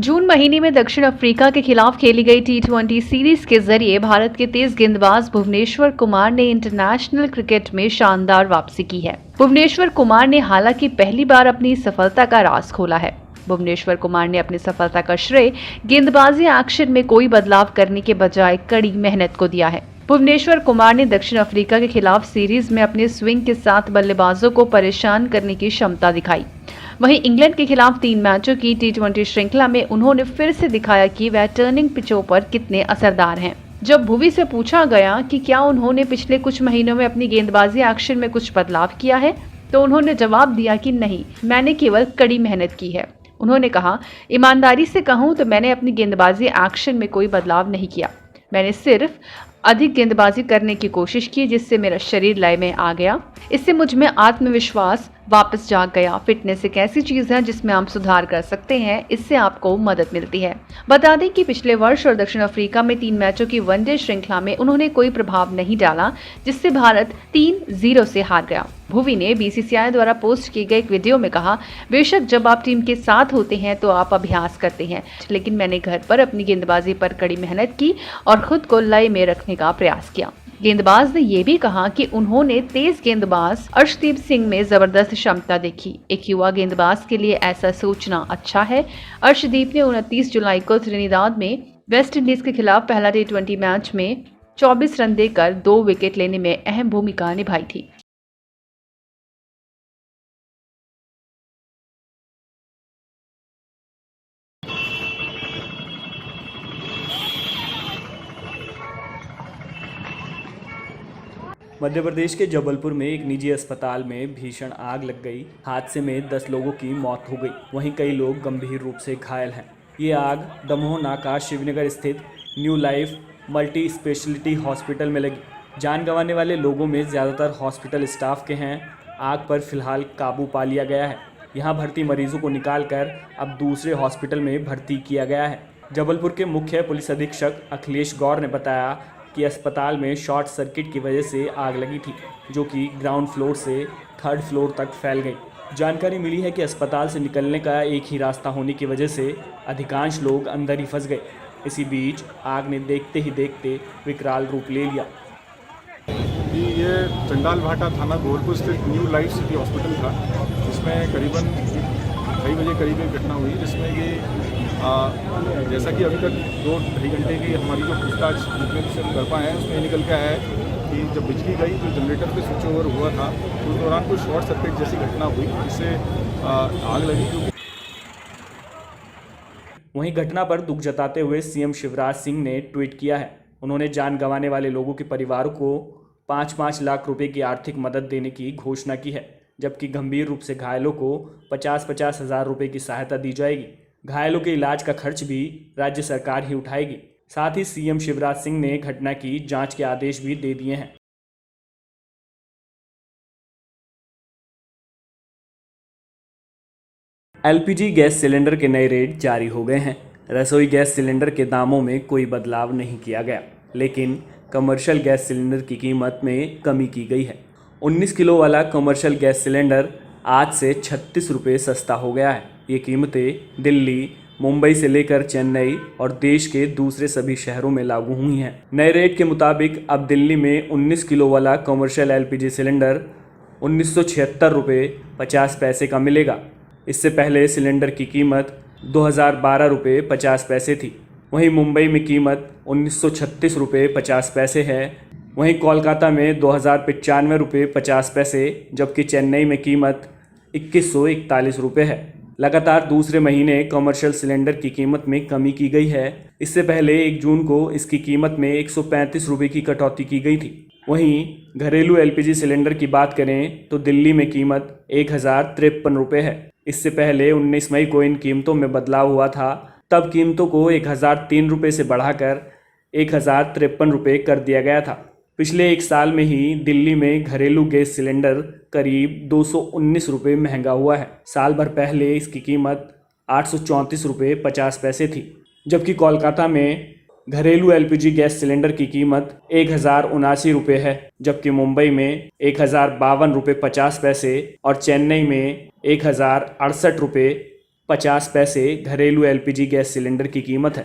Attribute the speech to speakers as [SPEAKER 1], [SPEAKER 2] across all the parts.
[SPEAKER 1] जून महीने में दक्षिण अफ्रीका के खिलाफ खेली गई टी20 सीरीज के जरिए भारत के तेज गेंदबाज भुवनेश्वर कुमार ने इंटरनेशनल क्रिकेट में शानदार वापसी की है। भुवनेश्वर कुमार ने हालांकि पहली बार अपनी सफलता का राज खोला है। भुवनेश्वर कुमार ने अपनी सफलता का श्रेय गेंदबाजी एक्शन में कोई बदलाव करने के बजाय कड़ी मेहनत को दिया है। भुवनेश्वर कुमार ने दक्षिण अफ्रीका के खिलाफ सीरीज में अपने स्विंग के साथ बल्लेबाजों को परेशान करने की क्षमता दिखाई। वहीं इंग्लैंड के खिलाफ 3 मैचों की टी20 श्रृंखला में उन्होंने फिर से दिखाया कि वह टर्निंग पिचों पर कितने असरदार हैं। जब भुवी से पूछा गया कि क्या उन्होंने पिछले कुछ महीनों में अपनी गेंदबाजी एक्शन में कुछ बदलाव किया है, तो उन्होंने जवाब दिया कि नहीं, मैंने केवल कड़ी मेहनत की है। उन्होंने कहा, ईमानदारी से कहूं तो मैंने अपनी गेंदबाजी एक्शन में कोई बदलाव नहीं किया। मैंने सिर्फ अधिक गेंदबाजी करने की कोशिश की, जिससे मेरा शरीर लय में आ गया। इससे मुझ में आत्मविश्वास वापस जाग गया। फिटनेस एक ऐसी चीज है जिसमें आप सुधार कर सकते हैं, इससे आपको मदद मिलती है। बता दें कि पिछले वर्ष और दक्षिण अफ्रीका में 3 मैचों की वनडे श्रृंखला में उन्होंने कोई प्रभाव नहीं डाला, जिससे भारत 3-0 से हार गया। भुवी ने बीसीसीआई द्वारा पोस्ट किए गए एक वीडियो में कहा, बेशक जब आप टीम के साथ होते हैं तो आप अभ्यास करते हैं, लेकिन मैंने घर पर अपनी गेंदबाजी पर कड़ी मेहनत की और खुद को लय में रखने का प्रयास किया। गेंदबाज ने यह भी कहा कि उन्होंने तेज गेंदबाज अर्शदीप सिंह में जबरदस्त क्षमता देखी। एक युवा गेंदबाज के लिए ऐसा सोचना अच्छा है। अर्शदीप ने 29 जुलाई को त्रिनिदाद में वेस्ट इंडीज के खिलाफ पहला टी20 मैच में 24 रन देकर 2 विकेट लेने में अहम भूमिका निभाई थी।
[SPEAKER 2] मध्य प्रदेश के जबलपुर में एक निजी अस्पताल में भीषण आग लग गई। हादसे में 10 लोगों की मौत हो गई, वहीं कई लोग गंभीर रूप से घायल हैं। ये आग दमोह नाका शिवनगर स्थित new life multi speciality hospital में लगी। जान गंवाने वाले लोगों में ज़्यादातर हॉस्पिटल स्टाफ के हैं। आग पर फिलहाल काबू पा लिया गया है। यहाँ भर्ती मरीजों को निकालकर अब दूसरे हॉस्पिटल में भर्ती किया गया है। जबलपुर के मुख्य पुलिस अधीक्षक अखिलेश गौर ने बताया कि अस्पताल में शॉर्ट सर्किट की वजह से आग लगी थी, जो कि ग्राउंड फ्लोर से 3rd फ्लोर तक फैल गई। जानकारी मिली है कि अस्पताल से निकलने का एक ही रास्ता होने की वजह से अधिकांश लोग अंदर ही फंस गए। इसी बीच आग ने देखते ही देखते विकराल रूप ले लिया।
[SPEAKER 3] ये चंडाल भाटा थाना गोरखपुर स्थित न्यू लाइफ सिटी हॉस्पिटल था, जिसमें करीबन 2:30 बजे करीब एक घटना हुई, जिसमें कि जैसा कि अभी तक 2-2.5 घंटे की हमारी जो पूछताछ जितने भी से हम कर पाए हैं, उसमें निकल के आया है कि जब बिजली गई तो जनरेटर पे स्विच ओवर हुआ था, उस दौरान कोई शॉर्ट सर्किट जैसी घटना हुई, जिससे आग लगी।
[SPEAKER 2] वहीं घटना पर दुख जताते हुए सीएम शिवराज सिंह ने ट्वीट किया है। उन्होंने जान गंवाने वाले लोगों के परिवारों को 5-5 लाख रुपए की आर्थिक मदद देने की घोषणा की है, जबकि गंभीर रूप से घायलों को 50-50 हज़ार रुपये की सहायता दी जाएगी। घायलों के इलाज का खर्च भी राज्य सरकार ही उठाएगी। साथ ही सीएम शिवराज सिंह ने घटना की जांच के आदेश भी दे दिए हैं। एलपीजी गैस सिलेंडर के नए रेट जारी हो गए हैं। रसोई गैस सिलेंडर के दामों में कोई बदलाव नहीं किया गया, लेकिन कमर्शियल गैस सिलेंडर की कीमत में कमी की गई है। 19 किलो वाला कमर्शियल गैस सिलेंडर आज से 36 रुपये सस्ता हो गया है। ये कीमतें दिल्ली, मुंबई से लेकर चेन्नई और देश के दूसरे सभी शहरों में लागू हुई हैं। नए रेट के मुताबिक अब दिल्ली में 19 किलो वाला कमर्शियल एलपीजी सिलेंडर 1976 रुपये 50 पैसे का मिलेगा। इससे पहले सिलेंडर की कीमत 2012 रुपये 50 पैसे थी। वहीं मुंबई में कीमत 1936 रुपये 50 पैसे है। वहीं कोलकाता में 2095 रुपये 50 पैसे, जबकि चेन्नई में कीमत 2141 रुपये है। लगातार दूसरे महीने कमर्शियल सिलेंडर की कीमत में कमी की गई है। इससे पहले 1 जून को इसकी कीमत में 135 रुपये की कटौती की गई थी। वहीं घरेलू एलपीजी सिलेंडर की बात करें तो दिल्ली में कीमत 1053 रुपये है। इससे पहले 19 मई को इन कीमतों में बदलाव हुआ था। तब कीमतों को 1003 रुपये से बढ़ाकर 1053 रुपये कर दिया गया था। पिछले 1 साल में ही दिल्ली में घरेलू गैस सिलेंडर करीब 219 रुपये महंगा हुआ है। साल भर पहले इसकी कीमत 834 रुपये 50 पैसे थी, जबकि कोलकाता में घरेलू एलपीजी गैस सिलेंडर की कीमत 1079 रुपये है, जबकि मुंबई में 1052 रुपये 50 पैसे और चेन्नई में 1068 रुपये 50 पैसे घरेलू LPG गैस सिलेंडर की कीमत है।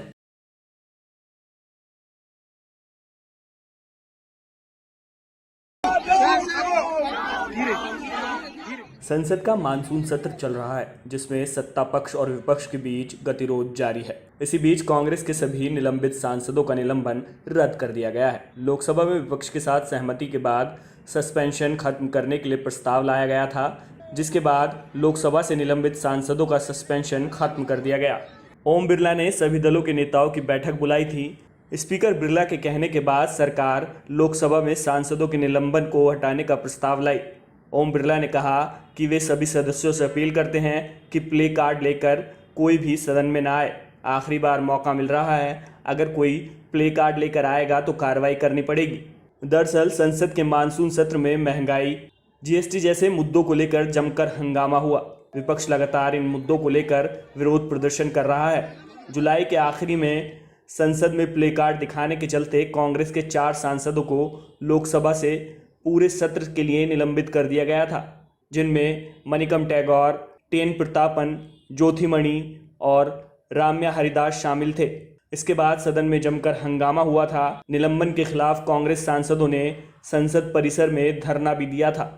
[SPEAKER 2] संसद का मानसून सत्र चल रहा है, जिसमें सत्ता पक्ष और विपक्ष के बीच गतिरोध जारी है। इसी बीच कांग्रेस के सभी निलंबित सांसदों का निलंबन रद्द कर दिया गया है। लोकसभा में विपक्ष के साथ सहमति के बाद सस्पेंशन खत्म करने के लिए प्रस्ताव लाया गया था, जिसके बाद लोकसभा से निलंबित सांसदों का सस्पेंशन खत्म कर दिया गया। ओम बिरला ने सभी दलों के नेताओं की बैठक बुलाई थी। स्पीकर बिरला के कहने के बाद सरकार लोकसभा में सांसदों के निलंबन को हटाने का प्रस्ताव लाई। ओम बिरला ने कहा कि वे सभी सदस्यों से अपील करते हैं कि प्ले कार्ड लेकर कोई भी सदन में ना आए। आखिरी बार मौका मिल रहा है, अगर कोई प्ले कार्ड लेकर आएगा तो कार्रवाई करनी पड़ेगी। दरअसल संसद के मानसून सत्र में महंगाई, GST जैसे मुद्दों को लेकर जमकर हंगामा हुआ। विपक्ष लगातार इन मुद्दों को लेकर विरोध प्रदर्शन कर रहा है। जुलाई के आखिरी में संसद में प्ले कार्ड दिखाने के चलते कांग्रेस के 4 सांसदों को लोकसभा से पूरे सत्र के लिए निलंबित कर दिया गया था, जिनमें मणिकम टैगोर, टेन प्रतापन, ज्योतिमणि और राम्या हरिदास शामिल थे। इसके बाद सदन में जमकर हंगामा हुआ था। निलंबन के खिलाफ कांग्रेस सांसदों ने संसद परिसर में धरना भी दिया था।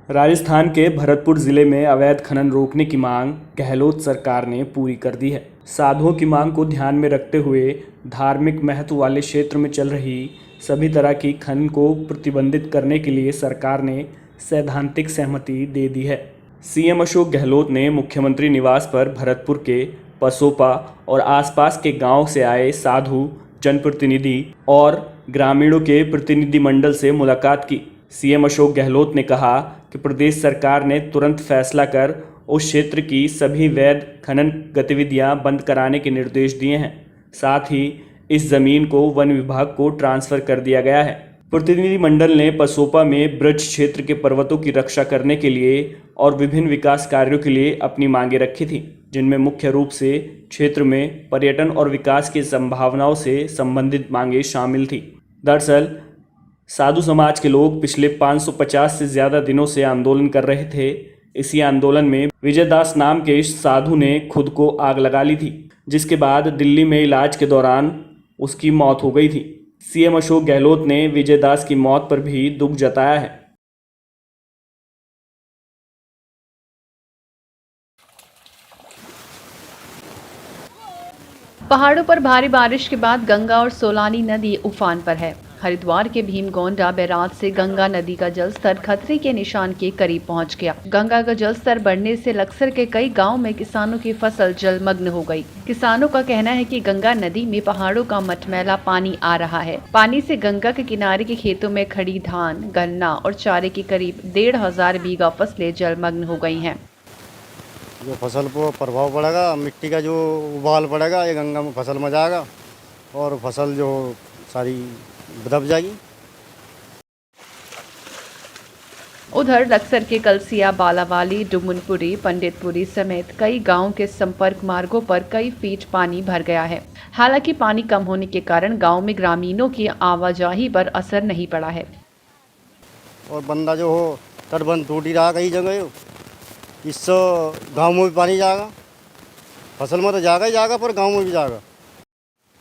[SPEAKER 2] राजस्थान के भरतपुर जिले में अवैध खनन रोकने की मांग गहलोत सरकार ने पूरी कर दी है। साधुओं की मांग को ध्यान में रखते हुए धार्मिक महत्व वाले क्षेत्र में चल रही सभी तरह की खनन को प्रतिबंधित करने के लिए सरकार ने सैद्धांतिक सहमति दे दी है। CM अशोक गहलोत ने मुख्यमंत्री निवास पर भरतपुर के पसोपा और आसपास के गांव से आए साधु, जनप्रतिनिधि और ग्रामीणों के प्रतिनिधिमंडल से मुलाकात की। CM अशोक गहलोत ने कहा कि प्रदेश सरकार ने तुरंत फैसला कर उस क्षेत्र की सभी वैध खनन गतिविधियां बंद कराने के निर्देश दिए हैं। साथ ही इस जमीन को वन विभाग को ट्रांसफर कर दिया गया है। प्रतिनिधिमंडल ने पसोपा में ब्रज क्षेत्र के पर्वतों की रक्षा करने के लिए और विभिन्न विकास कार्यों के लिए अपनी मांगें रखी थी, जिनमें मुख्य रूप से क्षेत्र में पर्यटन और विकास की संभावनाओं से संबंधित मांगें शामिल थी। दरअसल साधु समाज के लोग पिछले 550 से ज़्यादा दिनों से आंदोलन कर रहे थे। इसी आंदोलन में विजय दास नाम के साधु ने खुद को आग लगा ली थी, जिसके बाद दिल्ली में इलाज के दौरान उसकी मौत हो गई थी। CM अशोक गहलोत ने विजय दास की मौत पर भी दुख जताया है।
[SPEAKER 1] पहाड़ों पर भारी बारिश के बाद गंगा और सोलानी नदी उफान पर है। हरिद्वार के भीमगोंडा बैराज से गंगा नदी का जलस्तर खतरे के निशान के करीब पहुंच गया। गंगा का जलस्तर बढ़ने से लक्सर के कई गांव में किसानों की फसल जलमग्न हो गई। किसानों का कहना है कि गंगा नदी में पहाड़ों का मटमैला पानी आ रहा है। पानी से गंगा के किनारे के खेतों में खड़ी धान, गन्ना और चारे की करीब 1,500 बीघा फसलें जलमग्न हो गई हैं।
[SPEAKER 4] जो फसल को प्रभाव पड़ेगा, मिट्टी का जो उबाल पड़ेगा, ये गंगा में फसल में जाएगा और फसल जो सारी दब जाएगी।
[SPEAKER 1] उधर लक्सर के कलसिया, बालावाली, डुमनपुरी, पंडितपुरी समेत कई गांवों के संपर्क मार्गों पर कई फीट पानी भर गया है। हालांकि पानी कम होने के कारण गांव में ग्रामीणों की आवाजाही पर असर नहीं पड़ा है।
[SPEAKER 4] और बंदा जो हो तटबंध टूट ही रहा कई जगह, इससे गाँव में भी पानी जाएगा, फसल में तो जाएगा ही जाएगा, पर गाँव में भी जाएगा।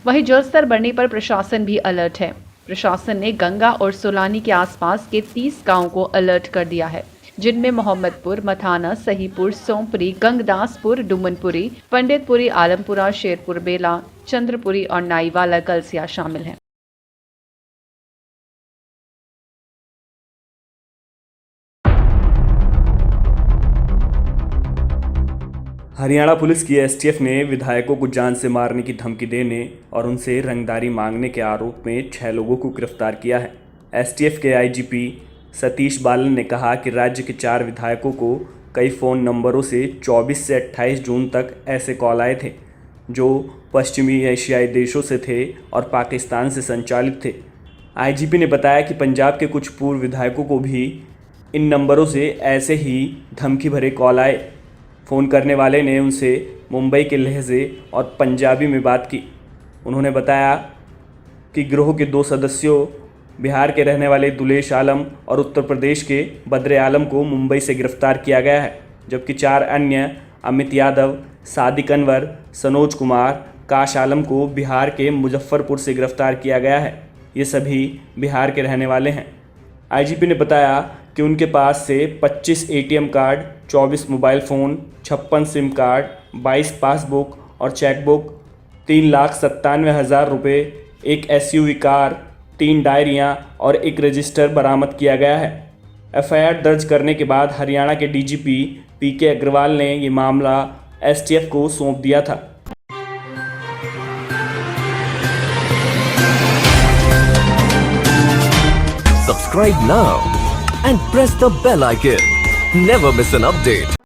[SPEAKER 1] वहीं जलस्तर बढ़ने पर प्रशासन भी अलर्ट है। प्रशासन ने गंगा और सोलानी के आसपास के 30 गांवों को अलर्ट कर दिया है, जिनमें मोहम्मदपुर, मथाना, सहीपुर, सोमपुरी, गंगदासपुर, डुमनपुरी, पंडितपुरी, आलमपुरा, शेरपुर बेला, चंद्रपुरी और नाईवाला कलसिया शामिल हैं।
[SPEAKER 2] हरियाणा पुलिस की STF ने विधायकों को जान से मारने की धमकी देने और उनसे रंगदारी मांगने के आरोप में 6 लोगों को गिरफ्तार किया है। STF के IGP सतीश बालन ने कहा कि राज्य के 4 विधायकों को कई फ़ोन नंबरों से 24 से 28 जून तक ऐसे कॉल आए थे, जो पश्चिमी एशियाई देशों से थे और पाकिस्तान से संचालित थे। IGP ने बताया कि पंजाब के कुछ पूर्व विधायकों को भी इन नंबरों से ऐसे ही धमकी भरे कॉल आए। फ़ोन करने वाले ने उनसे मुंबई के लहजे और पंजाबी में बात की। उन्होंने बताया कि गिरोह के 2 सदस्यों बिहार के रहने वाले दुलेश आलम और उत्तर प्रदेश के बद्रे आलम को मुंबई से गिरफ्तार किया गया है, जबकि 4 अन्य अमित यादव, सादिक अनवर, सनोज कुमार, काश आलम को बिहार के मुजफ्फरपुर से गिरफ्तार किया गया है। ये सभी बिहार के रहने वाले हैं। आईजीपी ने बताया कि उनके पास से 25 ATM card, 24 mobile phone, 56 SIM card, 22 passbook और चेकबुक, 3,97,000 रुपये, एक एसयूवी कार, 3 डायरियां और एक रजिस्टर बरामद किया गया है। एफआईआर दर्ज करने के बाद हरियाणा के डीजीपी पीके अग्रवाल ने ये मामला एसटीएफ को सौंप दिया था।
[SPEAKER 5] Subscribe now and press the bell icon. Never miss an update.